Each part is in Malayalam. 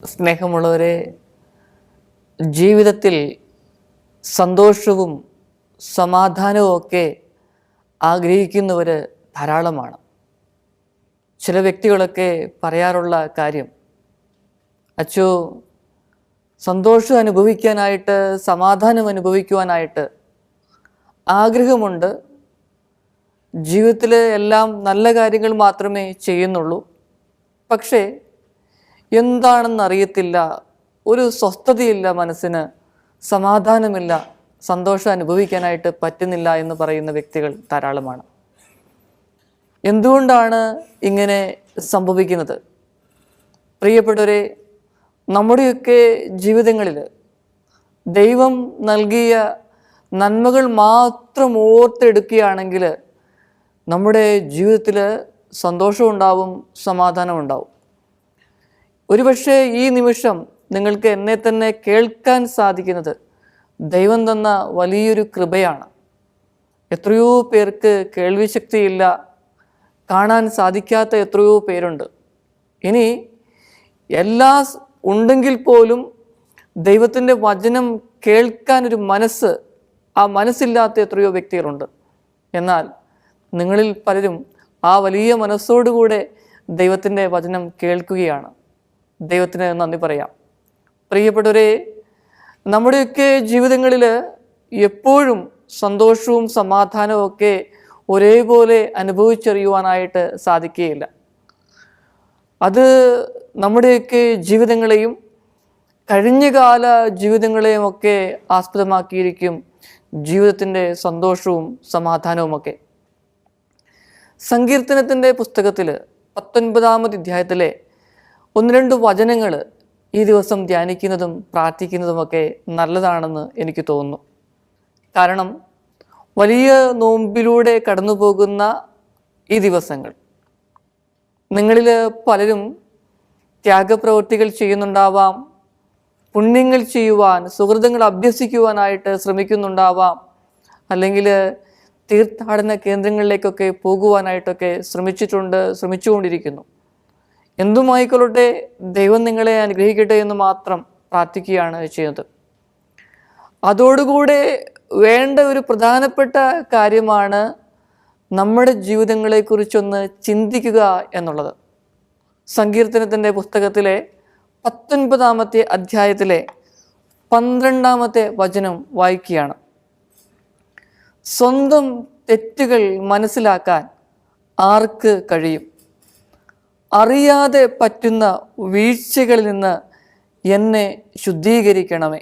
സ്നേഹമുള്ളവരെ, ജീവിതത്തിൽ സന്തോഷവും സമാധാനവും ഒക്കെ ആഗ്രഹിക്കുന്നവർ ധാരാളമാണ്. ചില വ്യക്തികളൊക്കെ പറയാറുള്ള കാര്യം, അച്ചോ, സന്തോഷം അനുഭവിക്കാനായിട്ട്, സമാധാനം അനുഭവിക്കുവാനായിട്ട് ആഗ്രഹമുണ്ട്. ജീവിതത്തിൽ എല്ലാം നല്ല കാര്യങ്ങൾ മാത്രമേ ചെയ്യുന്നുള്ളൂ. പക്ഷേ എന്താണെന്നറിയത്തില്ല, ഒരു സ്വസ്ഥതയില്ല, മനസ്സിന് സമാധാനമില്ല, സന്തോഷം അനുഭവിക്കാനായിട്ട് പറ്റുന്നില്ല എന്ന് പറയുന്ന വ്യക്തികൾ ധാരാളമാണ്. എന്തുകൊണ്ടാണ് ഇങ്ങനെ സംഭവിക്കുന്നത്? പ്രിയപ്പെട്ടവരെ, നമ്മുടെയൊക്കെ ജീവിതങ്ങളിൽ ദൈവം നൽകിയ നന്മകൾ മാത്രം ഓർത്തെടുക്കുകയാണെങ്കിൽ നമ്മുടെ ജീവിതത്തിൽ സന്തോഷമുണ്ടാവും, സമാധാനമുണ്ടാവും. ഒരുപക്ഷെ ഈ നിമിഷം നിങ്ങൾക്ക് എന്നെ തന്നെ കേൾക്കാൻ സാധിക്കുന്നത് ദൈവം തന്ന വലിയൊരു കൃപയാണ്. എത്രയോ പേർക്ക് കേൾവിശക്തിയില്ല, കാണാൻ സാധിക്കാത്ത എത്രയോ പേരുണ്ട്. ഇനി എല്ലാം ഉണ്ടെങ്കിൽ പോലും ദൈവത്തിൻ്റെ വചനം കേൾക്കാനൊരു മനസ്സ്, ആ മനസ്സില്ലാത്ത എത്രയോ വ്യക്തികളുണ്ട്. എന്നാൽ നിങ്ങളിൽ പലരും ആ വലിയ മനസ്സോടുകൂടെ ദൈവത്തിൻ്റെ വചനം കേൾക്കുകയാണ്. ദൈവത്തിന് നന്ദി പറയാം. പ്രിയപ്പെട്ടവരെ, നമ്മുടെയൊക്കെ ജീവിതങ്ങളിൽ എപ്പോഴും സന്തോഷവും സമാധാനവും ഒക്കെ ഒരേപോലെ അനുഭവിച്ചറിയുവാനായിട്ട് സാധിക്കുകയില്ല. അത് നമ്മുടെയൊക്കെ ജീവിതങ്ങളെയും കഴിഞ്ഞകാല ജീവിതങ്ങളെയും ഒക്കെ ആസ്പദമാക്കിയിരിക്കും ജീവിതത്തിൻ്റെ സന്തോഷവും സമാധാനവുമൊക്കെ. സങ്കീർത്തനത്തിൻ്റെ പുസ്തകത്തിൽ 19-ാമത് അധ്യായത്തിലെ 1-2 വചനങ്ങൾ ഈ ദിവസം ധ്യാനിക്കുന്നതും പ്രാർത്ഥിക്കുന്നതുമൊക്കെ നല്ലതാണെന്ന് എനിക്ക് തോന്നുന്നു. കാരണം വലിയ നോമ്പിലൂടെ കടന്നു പോകുന്ന ഈ ദിവസങ്ങൾ നിങ്ങളിൽ പലരും ത്യാഗപ്രവൃത്തികൾ ചെയ്യുന്നുണ്ടാവാം, പുണ്യങ്ങൾ ചെയ്യുവാൻ, സുഹൃതങ്ങൾ അഭ്യസിക്കുവാനായിട്ട് ശ്രമിക്കുന്നുണ്ടാവാം, അല്ലെങ്കിൽ തീർത്ഥാടന കേന്ദ്രങ്ങളിലേക്കൊക്കെ പോകുവാനായിട്ടൊക്കെ ശ്രമിച്ചുകൊണ്ടിരിക്കുന്നു. എന്തുമായിക്കൊള്ളട്ടെ, ദൈവം നിങ്ങളെ അനുഗ്രഹിക്കട്ടെ എന്ന് മാത്രം പ്രാർത്ഥിക്കുകയാണ് ചെയ്യുന്നത്. അതോടുകൂടെ വേണ്ട ഒരു പ്രധാനപ്പെട്ട കാര്യമാണ് നമ്മുടെ ജീവിതങ്ങളെക്കുറിച്ചൊന്ന് ചിന്തിക്കുക എന്നുള്ളത്. സങ്കീർത്തനത്തിൻ്റെ പുസ്തകത്തിലെ 19-ാമത്തെ അധ്യായത്തിലെ 12-ാമത്തെ വചനം വായിക്കുകയാണ്. സ്വന്തം തെറ്റുകൾ മനസ്സിലാക്കാൻ ആർക്ക് കഴിയും? അറിയാതെ പറ്റുന്ന വീഴ്ചകളിൽ നിന്ന് എന്നെ ശുദ്ധീകരിക്കണമേ.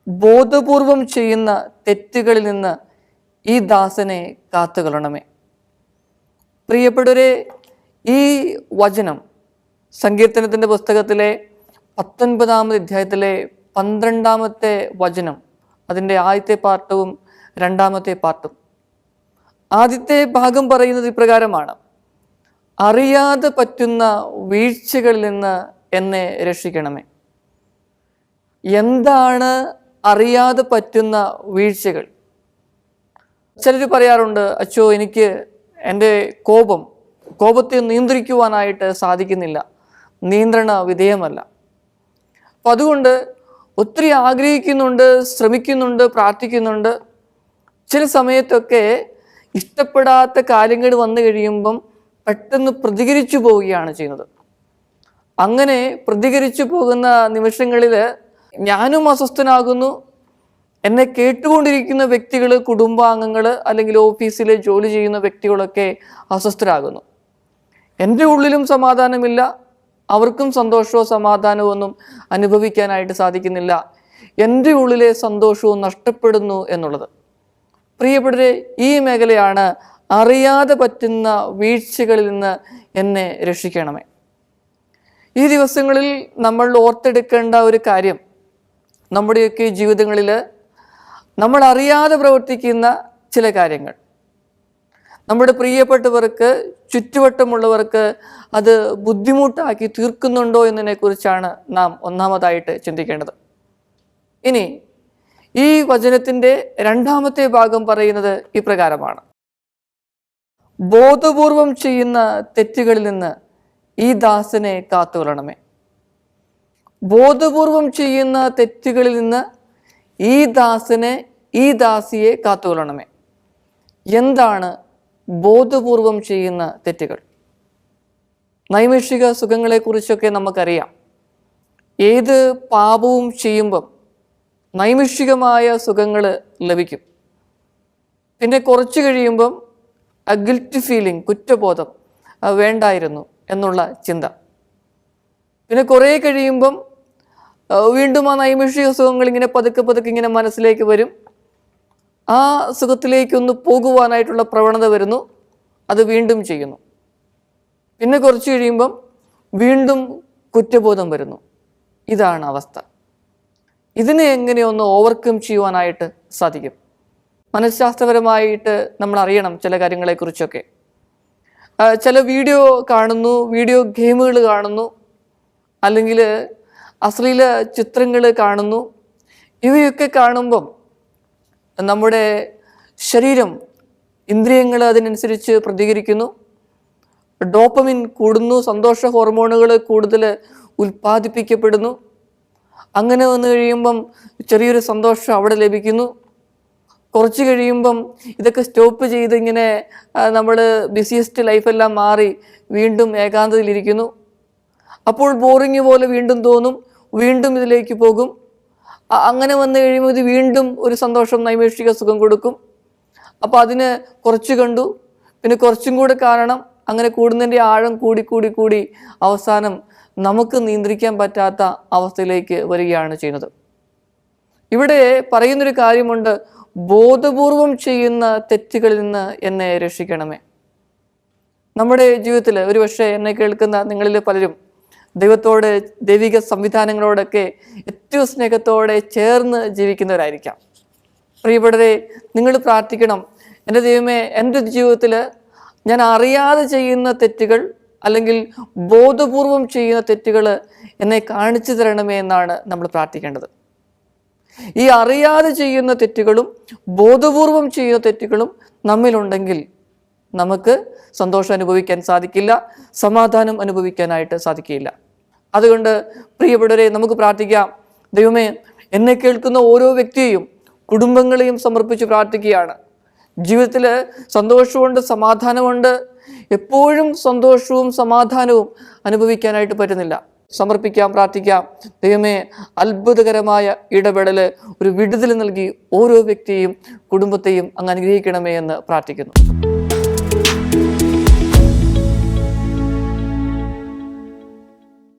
ബോധപൂർവം ചെയ്യുന്ന തെറ്റുകളിൽ നിന്ന് ഈ ദാസനെ കാത്തുകൊള്ളണമേ. പ്രിയപ്പെട്ടവരെ, ഈ വചനം സങ്കീർത്തനത്തിൻ്റെ പുസ്തകത്തിലെ 19-ാമത് അധ്യായത്തിലെ 12-ാമത്തെ വചനം, അതിൻ്റെ ആദ്യത്തെ പാർട്ടും 2-ാമത്തെ പാർട്ടും. ആദ്യത്തെ ഭാഗം പറയുന്നത് ഇപ്രകാരമാണ്: അറിയാതെ പറ്റുന്ന വീഴ്ചകളിൽ നിന്ന് എന്നെ രക്ഷിക്കണമേ. എന്താണ് അറിയാതെ പറ്റുന്ന വീഴ്ചകൾ? ചിലർ പറയാറുണ്ട്, അച്ചോ, എനിക്ക് എൻ്റെ കോപത്തെ നിയന്ത്രിക്കുവാനായിട്ട് സാധിക്കുന്നില്ല, നിയന്ത്രണ വിധേയമല്ല. അപ്പം അതുകൊണ്ട് ഒത്തിരി ആഗ്രഹിക്കുന്നുണ്ട്, ശ്രമിക്കുന്നുണ്ട്, പ്രാർത്ഥിക്കുന്നുണ്ട്. ചില സമയത്തൊക്കെ ഇഷ്ടപ്പെടാത്ത കാര്യങ്ങൾ വന്നു കഴിയുമ്പം പെട്ടെന്ന് പ്രതികരിച്ചു പോവുകയാണ് ചെയ്യുന്നത്. അങ്ങനെ പ്രതികരിച്ചു പോകുന്ന നിമിഷങ്ങളിൽ ഞാനും അസ്വസ്ഥനാകുന്നു, എന്നെ കേട്ടുകൊണ്ടിരിക്കുന്ന വ്യക്തികൾ, കുടുംബാംഗങ്ങൾ, അല്ലെങ്കിൽ ഓഫീസിൽ ജോലി ചെയ്യുന്ന വ്യക്തികളൊക്കെ അസ്വസ്ഥരാകുന്നു. എൻ്റെ ഉള്ളിലും സമാധാനമില്ല, അവർക്കും സന്തോഷമോ സമാധാനമോ ഒന്നും അനുഭവിക്കാനായിട്ട് സാധിക്കുന്നില്ല. എൻ്റെ ഉള്ളിലെ സന്തോഷവും നഷ്ടപ്പെടുന്നു എന്നുള്ളത്. പ്രിയപ്പെട്ടവരെ, ഈ മേഖലയാണ് അറിയാതെ പറ്റുന്ന വീഴ്ചകളിൽ നിന്ന് എന്നെ രക്ഷിക്കണമേ. ഈ ദിവസങ്ങളിൽ നമ്മൾ ഓർത്തെടുക്കേണ്ട ഒരു കാര്യം, നമ്മുടെയൊക്കെ ജീവിതങ്ങളിൽ നമ്മൾ അറിയാതെ പ്രവർത്തിക്കുന്ന ചില കാര്യങ്ങൾ നമ്മുടെ പ്രിയപ്പെട്ടവർക്ക്, ചുറ്റുവട്ടമുള്ളവർക്ക് അത് ബുദ്ധിമുട്ടാക്കി തീർക്കുന്നുണ്ടോ എന്നതിനെക്കുറിച്ചാണ് നാം ഒന്നാമതായിട്ട് ചിന്തിക്കേണ്ടത്. ഇനി ഈ വചനത്തിൻ്റെ 2-ാമത്തെ ഭാഗം പറയുന്നത് ഇപ്രകാരമാണ്: ബോധപൂർവം ചെയ്യുന്ന തെറ്റുകളിൽ നിന്ന് ഈ ദാസനെ കാത്തുകൊള്ളണമേ. ബോധപൂർവം ചെയ്യുന്ന തെറ്റുകളിൽ നിന്ന് ഈ ദാസനെ ഈ ദാസിയെ കാത്തുകൊള്ളണമേ. എന്താണ് ബോധപൂർവം ചെയ്യുന്ന തെറ്റുകൾ? നൈമിഷിക സുഖങ്ങളെക്കുറിച്ചൊക്കെ നമുക്കറിയാം. ഏത് പാപവും ചെയ്യുമ്പം നൈമിഷികമായ സുഖങ്ങൾ ലഭിക്കും. പിന്നെ കുറച്ച് കഴിയുമ്പം ഗിൽറ്റ് ഫീലിംഗ്, കുറ്റബോധം, വേണ്ടായിരുന്നു എന്നുള്ള ചിന്ത. പിന്നെ കുറേ കഴിയുമ്പം വീണ്ടും ആ നൈമിഷിക സുഖങ്ങൾ ഇങ്ങനെ പതുക്കെ പതുക്കെ ഇങ്ങനെ മനസ്സിലേക്ക് വരും. ആ സുഖത്തിലേക്കൊന്ന് പോകുവാനായിട്ടുള്ള പ്രവണത വരുന്നു, അത് വീണ്ടും ചെയ്യുന്നു. പിന്നെ കുറച്ച് കഴിയുമ്പം വീണ്ടും കുറ്റബോധം വരുന്നു. ഇതാണ് അവസ്ഥ. ഇതിനെ എങ്ങനെയൊന്ന് ഓവർകം ചെയ്യുവാനായിട്ട് സാധിക്കും? മനഃശാസ്ത്രപരമായിട്ട് നമ്മൾ അറിയണം ചില കാര്യങ്ങളെക്കുറിച്ചൊക്കെ. ചില വീഡിയോ കാണുന്നു, വീഡിയോ ഗെയിമുകൾ കാണുന്നു, അല്ലെങ്കിൽ അശ്ലീല ചിത്രങ്ങൾ കാണുന്നു. ഇവയൊക്കെ കാണുമ്പം നമ്മുടെ ശരീരം, ഇന്ദ്രിയങ്ങൾ അതിനനുസരിച്ച് പ്രതികരിക്കുന്നു. ഡോപ്പമിൻ കൂടുന്നു, സന്തോഷ ഹോർമോണുകൾ കൂടുതൽ ഉൽപ്പാദിപ്പിക്കപ്പെടുന്നു. അങ്ങനെ വന്നു കഴിയുമ്പം ചെറിയൊരു സന്തോഷം അവിടെ ലഭിക്കുന്നു. കുറച്ച് കഴിയുമ്പം ഇതൊക്കെ സ്റ്റോപ്പ് ചെയ്ത് ഇങ്ങനെ നമ്മൾ ബിസിയസ്റ്റ് ലൈഫെല്ലാം മാറി വീണ്ടും ഏകാന്തതയിലിരിക്കുന്നു. അപ്പോൾ ബോറിങ് പോലെ വീണ്ടും തോന്നും, വീണ്ടും ഇതിലേക്ക് പോകും. അങ്ങനെ വന്നു കഴിയുമ്പോൾ ഇത് വീണ്ടും ഒരു സന്തോഷം, നൈമിഷിക സുഖം കൊടുക്കും. അപ്പോൾ അതിന് കുറച്ച് കണ്ടു, പിന്നെ കുറച്ചും കൂടെ കാണണം. അങ്ങനെ കൂടുന്നതിൻ്റെ ആഴം കൂടി കൂടി കൂടി അവസാനം നമുക്ക് നിയന്ത്രിക്കാൻ പറ്റാത്ത അവസ്ഥയിലേക്ക് വരികയാണ് ചെയ്യുന്നത്. ഇവിടെ പറയുന്നൊരു കാര്യമുണ്ട്, ബോധപൂർവം ചെയ്യുന്ന തെറ്റുകളിൽ നിന്ന് എന്നെ രക്ഷിക്കണമേ. നമ്മുടെ ജീവിതത്തിൽ ഒരുപക്ഷെ എന്നെ കേൾക്കുന്ന നിങ്ങളിൽ പലരും ദൈവത്തോട്, ദൈവിക സംവിധാനങ്ങളോടൊക്കെ ഏറ്റവും സ്നേഹത്തോടെ ചേർന്ന് ജീവിക്കുന്നവരായിരിക്കാം. പ്രിയപ്പെട്ടവരെ, നിങ്ങൾ പ്രാർത്ഥിക്കണം, എൻ്റെ ദൈവമേ, എൻ്റെ ജീവിതത്തിൽ ഞാൻ അറിയാതെ ചെയ്യുന്ന തെറ്റുകൾ അല്ലെങ്കിൽ ബോധപൂർവം ചെയ്യുന്ന തെറ്റുകൾ എന്നെ കാണിച്ചു തരണമേ എന്നാണ് നമ്മൾ പ്രാർത്ഥിക്കേണ്ടത്. ഈ അറിയാതെ ചെയ്യുന്ന തെറ്റുകളും ബോധപൂർവം ചെയ്യുന്ന തെറ്റുകളും നമ്മിലുണ്ടെങ്കിൽ നമുക്ക് സന്തോഷം അനുഭവിക്കാൻ സാധിക്കില്ല, സമാധാനം അനുഭവിക്കാനായിട്ട് സാധിക്കില്ല. അതുകൊണ്ട് പ്രിയപ്പെട്ടവരെ, നമുക്ക് പ്രാർത്ഥിക്കാം. ദൈവമേ, എന്നെ കേൾക്കുന്ന ഓരോ വ്യക്തിയെയും കുടുംബങ്ങളെയും സമർപ്പിച്ച് പ്രാർത്ഥിക്കുകയാണ്. ജീവിതത്തിൽ സന്തോഷമുണ്ട്, സമാധാനമുണ്ട്. എപ്പോഴും സന്തോഷവും സമാധാനവും അനുഭവിക്കാനായിട്ട് പറ്റുന്നില്ല. സമർപ്പിക്കാം, പ്രാർത്ഥിക്കാം. ദൈവമേ, അത്ഭുതകരമായ ഇടപെടൽ, ഒരു വിടുതൽ നൽകി ഓരോ വ്യക്തിയെയും കുടുംബത്തെയും അങ്ങ് അനുഗ്രഹിക്കണമേ എന്ന് പ്രാർത്ഥിക്കുന്നു.